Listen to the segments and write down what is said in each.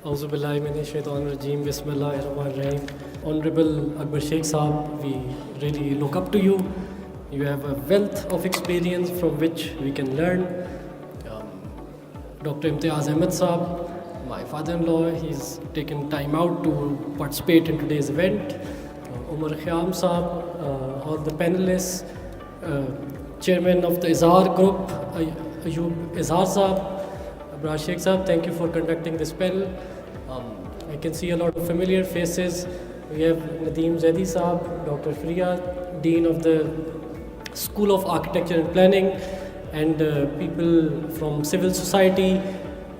Auzu billahi minash shaitanir rajeem. Bismillahir rahmanir rahim. Honorable Akbar Sheikh Saab, we really look up to you. You have a wealth of experience from which we can learn. Dr. Imtiaz Ahmed Saab, my father-in-law, he's taken time out to participate in today's event. Umar Khayyam Saab, all the panelists, Chairman of the Izhar Group, Ayub Izhar Saab, Abrar Sheikh Saab, thank you for conducting this panel. I can see a lot of familiar faces. We have Nadeem Zaidi Saab, Dr. Friya, Dean of the School of Architecture and Planning, and people from civil society,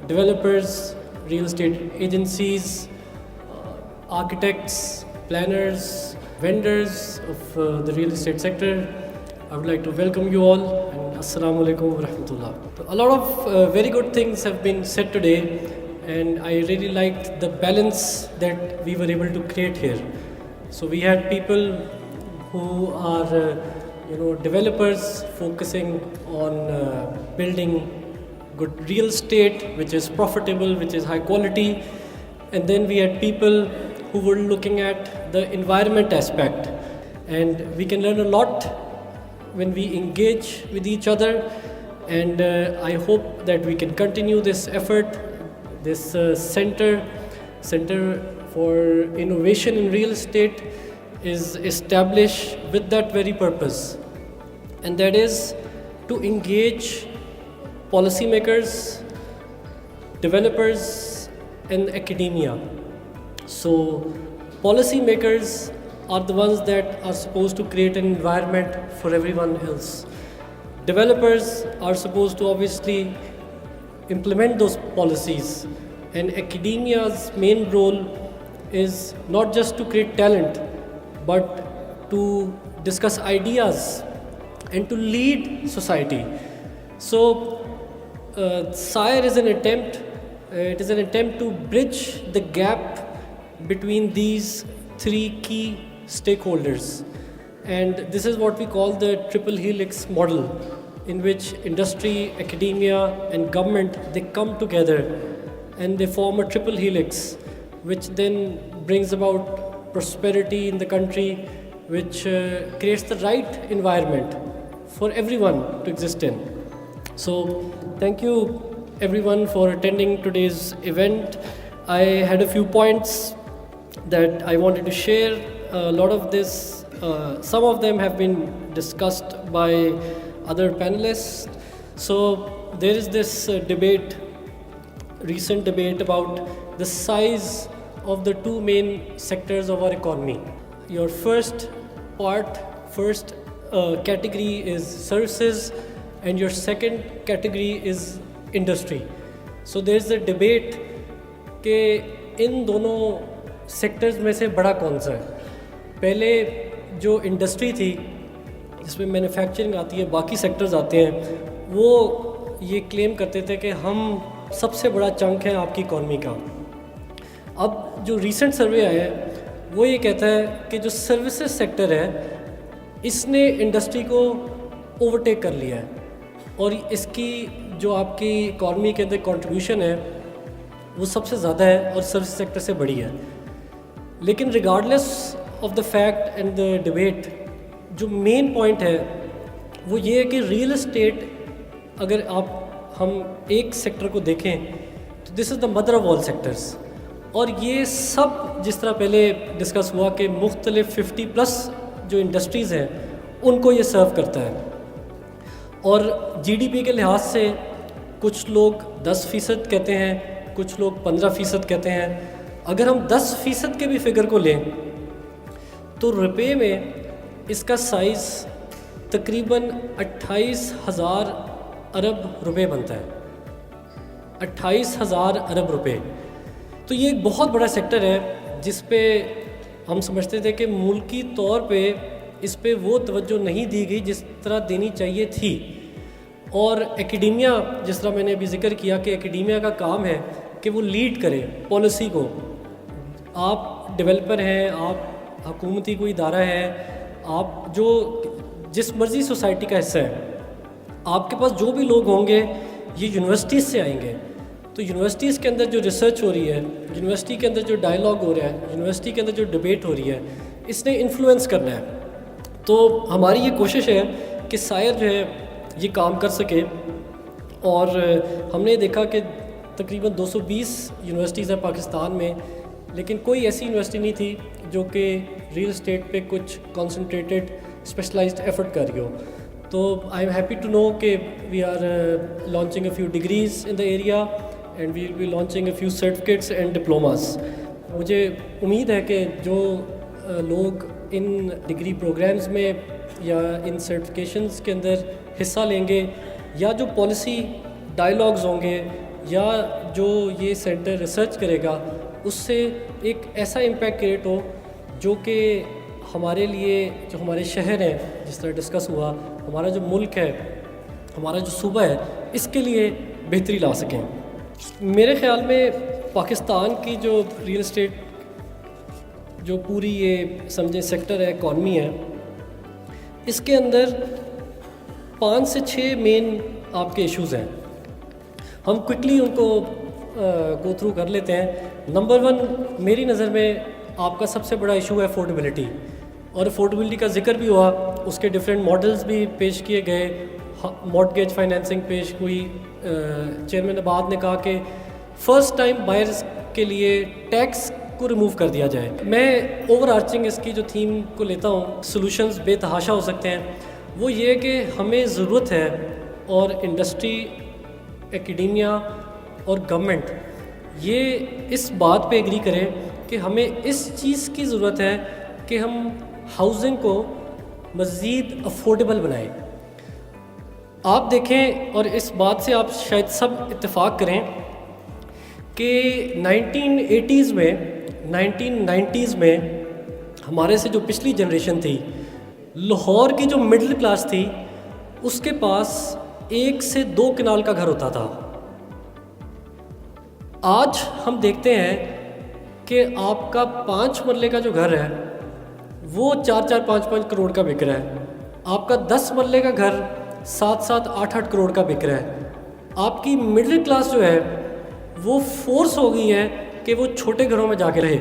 developers, real estate agencies, architects, planners, vendors of the real estate sector. I would like to welcome you all, and Assalamu alaikum wa rahmatullah. A lot of very good things have been said today, and I really liked the balance that we were able to create here. So we had people who are developers focusing on building good real estate, which is profitable, which is high quality. And then we had people who were looking at the environment aspect. And we can learn a lot when we engage with each other. And I hope that we can continue this effort. This Center for Innovation in Real Estate is established with that very purpose, and that is to engage policymakers, developers, and academia. So policymakers are the ones that are supposed to create an environment for everyone else. Developers are supposed to obviously implement those policies, and academia's main role is not just to create talent, but to discuss ideas and to lead society. So SIRE is an attempt, to bridge the gap between these three key stakeholders. And this is what we call the triple helix model, in which industry, academia, and government, they come together and they form a triple helix, which then brings about prosperity in the country, which creates the right environment for everyone to exist in. So thank you everyone for attending today's event. I had a few points that I wanted to share. A lot of this, some of them have been discussed by other panelists. So there is this recent debate about the size of the two main sectors of our economy. Your first category is services, and your second category is industry. So there is a debate کہ ان دونوں sectors میں سے بڑا کون سا ہے. پہلے جو انڈسٹری تھی جس میں مینوفیکچرنگ آتی ہے, باقی سیکٹرز آتے ہیں, وہ یہ کلیم کرتے تھے کہ ہم سب سے بڑا چنک ہے آپ کی اکانومی کا. اب جو ریسنٹ سروے آیا ہے وہ یہ کہتا ہے کہ جو سروسز سیکٹر ہے اس نے انڈسٹری کو اوورٹیک کر لیا ہے, اور اس کی جو آپ کی اکانومی کے اندر کنٹریبیوشن ہے وہ سب سے زیادہ ہے اور سروس سیکٹر سے بڑی ہے. لیکن regardless of the fact and the debate, جو مین پوائنٹ ہے وہ یہ ہے کہ ریئل اسٹیٹ, اگر ہم ایک سیکٹر کو دیکھیں تو this is the mother of all sectors, اور یہ سب جس طرح پہلے ڈسکس ہوا کہ مختلف 50+ جو انڈسٹریز ہیں ان کو یہ سرو کرتا ہے. اور جی ڈی پی کے لحاظ سے کچھ لوگ 10% کہتے ہیں, کچھ لوگ 15% کہتے ہیں. اگر ہم 10% کے بھی فگر کو لیں تو روپے میں اس کا سائز تقریباً 28,000 ارب روپے بنتا ہے. 28,000 ارب روپے. تو یہ ایک بہت بڑا سیکٹر ہے جس پہ ہم سمجھتے تھے کہ ملکی طور پہ اس پہ وہ توجہ نہیں دی گئی جس طرح دینی چاہیے تھی. اور ایکیڈیمیا, جس طرح میں نے ابھی ذکر کیا کہ ایکیڈیمیا کا کام ہے کہ وہ لیڈ کرے پالیسی کو. آپ ڈیولپر ہیں, آپ حکومتی کوئی ادارہ ہے, آپ جو جس مرضی سوسائٹی کا حصہ ہے, آپ کے پاس جو بھی لوگ ہوں گے یہ یونیورسٹیز سے آئیں گے, تو یونیورسٹیز کے اندر جو ریسرچ ہو رہی ہے، یونیورسٹی کے اندر جو ڈائلاگ ہو رہا ہے، یونیورسٹی کے اندر جو ڈبیٹ ہو رہی ہے، اس نے انفلوئنس کرنا ہے. تو ہماری یہ کوشش ہے کہ سائر جو ہے یہ کام کر سکے. اور ہم نے دیکھا کہ تقریباً 220 یونیورسٹیز ہیں پاکستان میں، لیکن کوئی ایسی یونیورسٹی نہیں تھی جو کہ ریئل اسٹیٹ پہ کچھ کانسنٹریٹڈ اسپیشلائزڈ ایفرٹ کر رہی ہو. تو I am happy to know کہ we are launching a few degrees in the area and we will be launching a few certificates and diplomas. مجھے امید ہے کہ جو لوگ ان ڈگری پروگرامز میں یا ان سرٹیفکیشنز کے اندر حصہ لیں گے، یا جو پالیسی ڈائلاگز ہوں گے، یا جو یہ سینٹر ریسرچ کرے گا، اس سے ایک ایسا امپیکٹ کریٹ ہو جو کہ ہمارے لیے، جو ہمارے شہر ہیں جس طرح ڈسکس ہوا، ہمارا جو ملک ہے، ہمارا جو صوبہ ہے، اس کے لیے بہتری لا سکیں. میرے خیال میں پاکستان کی جو ریئل اسٹیٹ جو پوری یہ سمجھیں سیکٹر ہے، اکانومی ہے، اس کے اندر 5 سے 6 مین آپ کے ایشوز ہیں. ہم کوئکلی ان کو گو تھرو کر لیتے ہیں. نمبر 1 میری نظر میں آپ کا سب سے بڑا ایشو ہے افورڈیبلٹی، اور افورڈیبلٹی کا ذکر بھی ہوا، اس کے ڈفرینٹ ماڈلز بھی پیش کیے گئے. مارٹگیج فائنینسنگ پیش ہوئی. چیئرمین عباد نے کہا کہ فرسٹ ٹائم بائرز کے لیے ٹیکس کو ریموو کر دیا جائے. میں اوور آرچنگ اس کی جو تھیم کو لیتا ہوں، سلوشنز بے تحاشا ہو سکتے ہیں. وہ یہ کہ ہمیں ضرورت ہے، اور انڈسٹری، ایکیڈیمیا اور گورنمنٹ یہ اس بات پہ ایگری کریں کہ ہمیں اس چیز کی ضرورت ہے کہ ہم ہاؤزنگ کو مزید افورڈیبل بنائیں. آپ دیکھیں، اور اس بات سے آپ شاید سب اتفاق کریں کہ 1980s میں، 1990s میں ہمارے سے جو پچھلی جنریشن تھی، لاہور کی جو مڈل کلاس تھی، اس کے پاس 1 سے 2 کنال کا گھر ہوتا تھا. آج ہم دیکھتے ہیں کہ آپ کا 5 مرلے کا جو گھر ہے وہ 4-4 5-5 کروڑ کا بک رہا ہے. آپ کا 10 مرلے کا گھر 7-7 8-8 کروڑ کا بک رہا ہے. آپ کی مڈل کلاس جو ہے وہ فورس ہو گئی ہے کہ وہ چھوٹے گھروں میں جا کے رہے.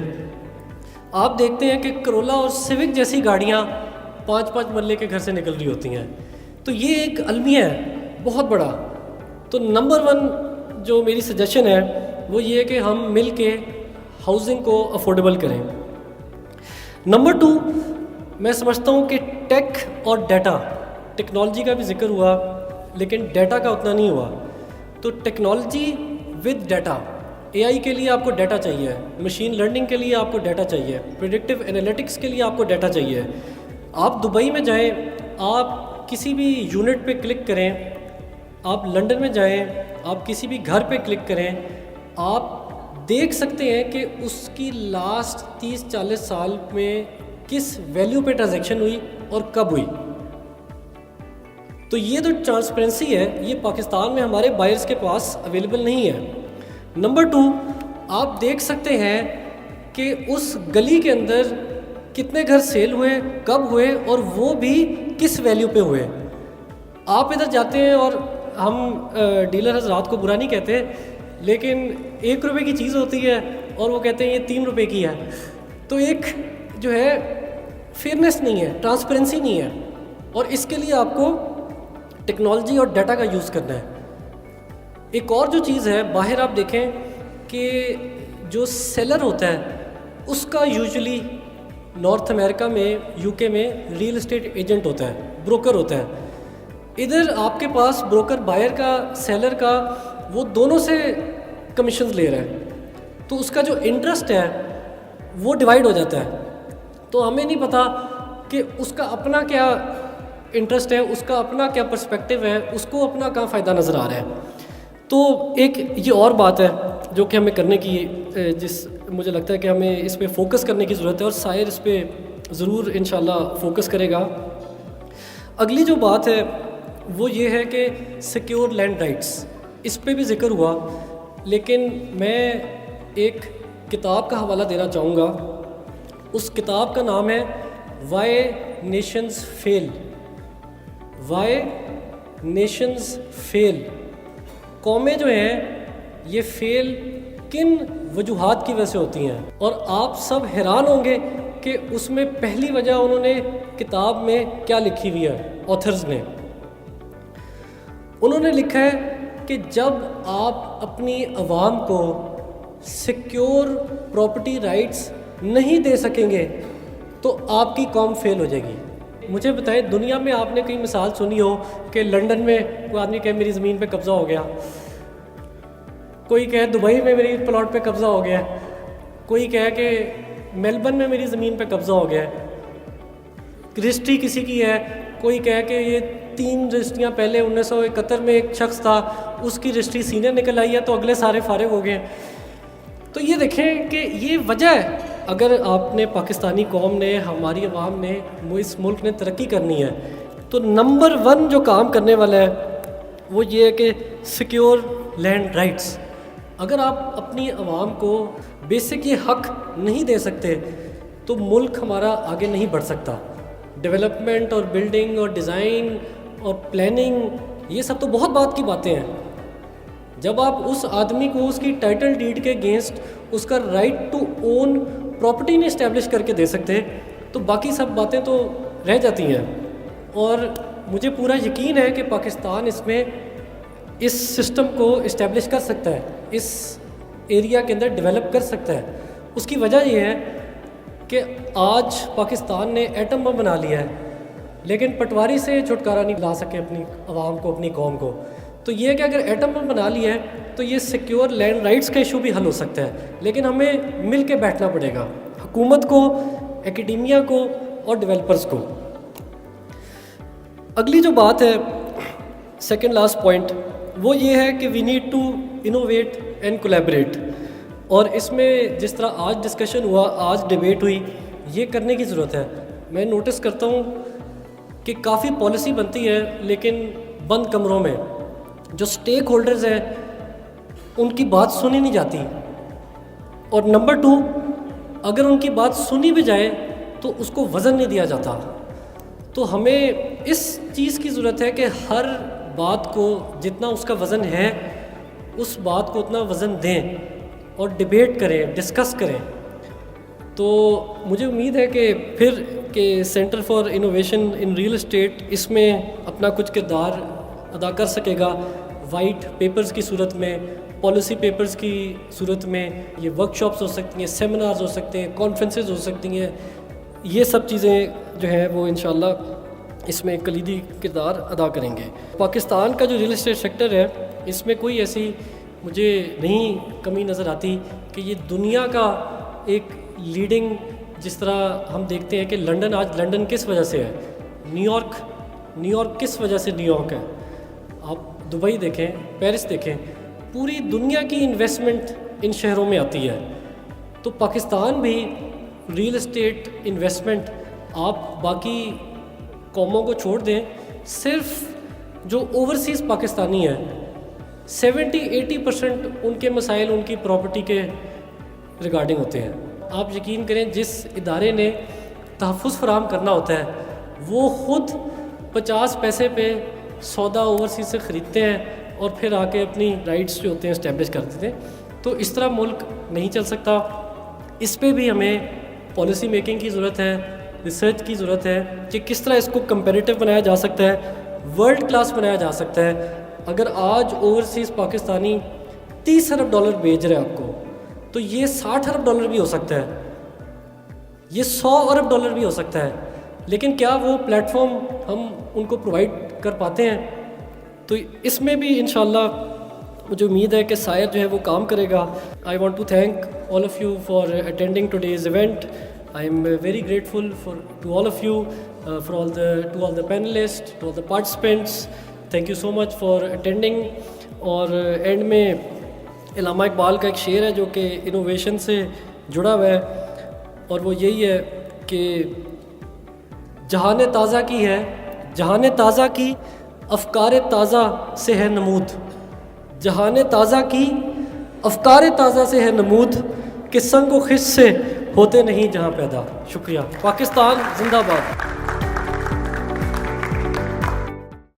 آپ دیکھتے ہیں کہ کرولا اور سیوک جیسی گاڑیاں 5-5 مرلے کے گھر سے نکل رہی ہوتی ہیں. تو یہ ایک المیہ ہے بہت بڑا. تو نمبر 1 جو میری سجیشن ہے وہ یہ کہ ہم مل کے ہاؤزنگ کو افورڈیبل کریں. نمبر 2 میں سمجھتا ہوں کہ ٹیک اور ڈیٹا، ٹیکنالوجی کا بھی ذکر ہوا لیکن ڈیٹا کا اتنا نہیں ہوا. تو ٹیکنالوجی ود ڈیٹا، اے آئی کے لیے آپ کو ڈیٹا چاہیے، مشین لرننگ کے لیے آپ کو ڈیٹا چاہیے، پریڈکٹیو انالیٹکس کے لیے آپ کو ڈیٹا چاہیے. آپ دبئی میں جائیں، آپ کسی بھی یونٹ پہ کلک کریں، آپ لنڈن میں جائیں، آپ کسی بھی گھر پہ کلک کریں، آپ دیکھ سکتے ہیں کہ اس کی لاسٹ 30-40 سال میں کس ویلیو پہ ٹرانزیکشن ہوئی اور کب ہوئی. تو یہ جو ٹرانسپیرنسی ہے یہ پاکستان میں ہمارے بائرز کے پاس اویلیبل نہیں ہے. نمبر 2 آپ دیکھ سکتے ہیں کہ اس گلی کے اندر کتنے گھر سیل ہوئے، کب ہوئے، اور وہ بھی کس ویلیو پہ ہوئے. آپ ادھر جاتے ہیں، اور ہم ڈیلر حضرات کو برا نہیں کہتے، لیکن 1 روپے کی چیز ہوتی ہے اور وہ کہتے ہیں یہ 3 روپے کی ہے. تو ایک جو ہے فیئرنیس نہیں ہے، ٹرانسپیرنسی نہیں ہے. اور اس کے لیے آپ کو ٹیکنالوجی اور ڈیٹا کا یوز کرنا ہے. ایک اور جو چیز ہے، باہر آپ دیکھیں کہ جو سیلر ہوتا ہے اس کا یوزلی نارتھ امریکہ میں، یو کے میں ریئل اسٹیٹ ایجنٹ ہوتا ہے، بروکر ہوتا ہے. ادھر آپ کے پاس بروکر بائر کا، سیلر کا، وہ دونوں سے کمیشنز لے رہا ہے. تو اس کا جو انٹرسٹ ہے وہ ڈیوائڈ ہو جاتا ہے. تو ہمیں نہیں پتہ کہ اس کا اپنا کیا انٹرسٹ ہے، اس کا اپنا کیا پرسپیکٹیو ہے، اس کو اپنا کہاں فائدہ نظر آ رہا ہے. تو ایک یہ اور بات ہے جو کہ ہمیں کرنے کی، جس مجھے لگتا ہے کہ ہمیں اس پہ فوکس کرنے کی ضرورت ہے، اور سائر اس پہ ضرور انشاءاللہ فوکس کرے گا. اگلی جو بات ہے وہ یہ ہے کہ سیکیور لینڈ رائٹس، اس پہ بھی ذکر ہوا، لیکن میں ایک کتاب کا حوالہ دینا چاہوں گا. اس کتاب کا نام ہے وائی نیشنز فیل. وائی نیشنز فیل. قومیں جو ہیں یہ فیل کن وجوہات کی وجہ سے ہوتی ہیں، اور آپ سب حیران ہوں گے کہ اس میں پہلی وجہ انہوں نے کتاب میں کیا لکھی ہوئی ہے آتھرز نے. انہوں نے لکھا ہے کہ جب آپ اپنی عوام کو سیکیور پراپرٹی رائٹس نہیں دے سکیں گے تو آپ کی قوم فیل ہو جائے گی. مجھے بتائیں، دنیا میں آپ نے کئی مثال سنی ہو کہ لنڈن میں کوئی آدمی کہے میری زمین پہ قبضہ ہو گیا، کوئی کہے دبئی میں میری پلاٹ پہ قبضہ ہو گیا، کوئی کہے کہ میلبرن میں میری زمین پہ قبضہ ہو گیا ہے. رجسٹری کسی کی ہے، کوئی کہے کہ یہ 3 رجسٹریاں پہلے 1971 میں ایک شخص تھا، اس کی رجسٹری سینے نکل آئی ہے تو اگلے سارے فارغ ہو گئے. تو یہ دیکھیں کہ یہ وجہ ہے. اگر آپ نے پاکستانی قوم نے، ہماری عوام نے، اس ملک نے ترقی کرنی ہے تو نمبر 1 جو کام کرنے والا ہے وہ یہ ہے کہ سیکیور لینڈ رائٹس. اگر آپ اپنی عوام کو بیسک یہ حق نہیں دے سکتے تو ملک ہمارا آگے نہیں بڑھ سکتا. ڈیولپمنٹ اور بلڈنگ اور ڈیزائن اور پلاننگ، یہ سب تو بہت بات کی باتیں ہیں. جب آپ اس آدمی کو اس کی ٹائٹل ڈیڈ کے اگینسٹ اس کا رائٹ ٹو اون پراپرٹی نہیں اسٹیبلش کر کے دے سکتے تو باقی سب باتیں تو رہ جاتی ہیں. اور مجھے پورا یقین ہے کہ پاکستان اس میں اس سسٹم کو اسٹیبلش کر سکتا ہے، اس ایریا کے اندر ڈیولپ کر سکتا ہے. اس کی وجہ یہ ہے کہ آج پاکستان نے ایٹم بم بنا لیا ہے لیکن پٹواری سے چھٹکارا نہیں لا سکے اپنی عوام کو، اپنی قوم کو. تو یہ کہ اگر ایٹم بم بنا لیا ہے تو یہ سیکیور لینڈ رائٹس کا ایشو بھی حل ہو سکتا ہے، لیکن ہمیں مل کے بیٹھنا پڑے گا، حکومت کو، ایکیڈیمیا کو اور ڈیولپرز کو. اگلی جو بات ہے، سیکنڈ لاسٹ پوائنٹ، وہ یہ ہے کہ we need to innovate and collaborate. اور اس میں جس طرح آج ڈسکشن ہوا، آج ڈیبیٹ ہوئی، یہ کرنے کی ضرورت ہے. میں نوٹس کرتا ہوں کہ کافی پالیسی بنتی ہے لیکن بند کمروں میں جو سٹیک ہولڈرز ہیں ان کی بات سنی نہیں جاتی. اور نمبر 2، اگر ان کی بات سنی بھی جائے تو اس کو وزن نہیں دیا جاتا. تو ہمیں اس چیز کی ضرورت ہے کہ ہر بات کو جتنا اس کا وزن ہے اس بات کو اتنا وزن دیں اور ڈیبیٹ کریں، ڈسکس کریں. تو مجھے امید ہے کہ پھر کہ centre for innovation in real estate اس میں اپنا کچھ کردار ادا کر سکے گا، وائٹ پیپرز کی صورت میں، پالیسی پیپرز کی صورت میں. یہ ورک شاپس ہو سکتی ہیں، سیمینارز ہو سکتے ہیں، کانفرنسز ہو سکتی ہیں. یہ سب چیزیں جو ہیں وہ انشاءاللہ اس میں کلیدی کردار ادا کریں گے. پاکستان کا جو ریئل اسٹیٹ سیکٹر ہے اس میں کوئی ایسی مجھے نہیں کمی نظر آتی کہ یہ دنیا کا ایک لیڈنگ، جس طرح ہم دیکھتے ہیں کہ لنڈن، آج لنڈن کس وجہ سے ہے، نیو یارک کس وجہ سے نیو یارک ہے. آپ دبئی دیکھیں، پیرس دیکھیں، پوری دنیا کی انویسٹمنٹ ان شہروں میں آتی ہے. تو پاکستان بھی ریئل اسٹیٹ انویسٹمنٹ، آپ باقی قوموں کو چھوڑ دیں، صرف جو اوورسیز پاکستانی ہیں 70-80% ان کے مسائل ان کی پراپرٹی کے ریگارڈنگ ہوتے ہیں. آپ یقین کریں جس ادارے نے تحفظ فراہم کرنا ہوتا ہے وہ خود 50 پیسے پہ سودا اوورسیز سے خریدتے ہیں اور پھر آ کے اپنی رائٹس جو ہوتے ہیں اسٹیبلش کر دیتے ہیں. تو اس طرح ملک نہیں چل سکتا. اس پہ بھی ہمیں پالیسی میکنگ کی ضرورت ہے، ریسرچ کی ضرورت ہے کہ کس طرح اس کو کمپیریٹیو بنایا جا سکتا ہے، ورلڈ کلاس بنایا جا سکتا ہے. اگر آج اوورسیز پاکستانی $30 ارب بیچ رہے ہیں آپ کو، تو یہ $60 ارب بھی ہو سکتا ہے، یہ $100 ارب بھی ہو سکتا ہے. لیکن کیا وہ پلیٹ فارم ہم ان کو پرووائڈ کر پاتے ہیں؟ تو اس میں بھی انشاءاللہ مجھے امید ہے کہ سائر جو ہے وہ کام کرے گا. I want to thank all of you for attending today's event. I am very grateful to all of you, to all the panelists, to all the participants. Thank you so much for attending. اور and میں علامہ اقبال کا ایک شعر ہے جو کہ innovation سے جڑا ہوا ہے، اور وہ یہی ہے کہ جہان تازہ کی ہے، جہان تازہ کی افکار تازہ سے ہے نمود، جہان تازہ کی افکار تازہ سے ہے نمود، کہ سنگ و خس سے ہوتے نہیں جہاں پیدا. شکریہ. پاکستان زندہ باد.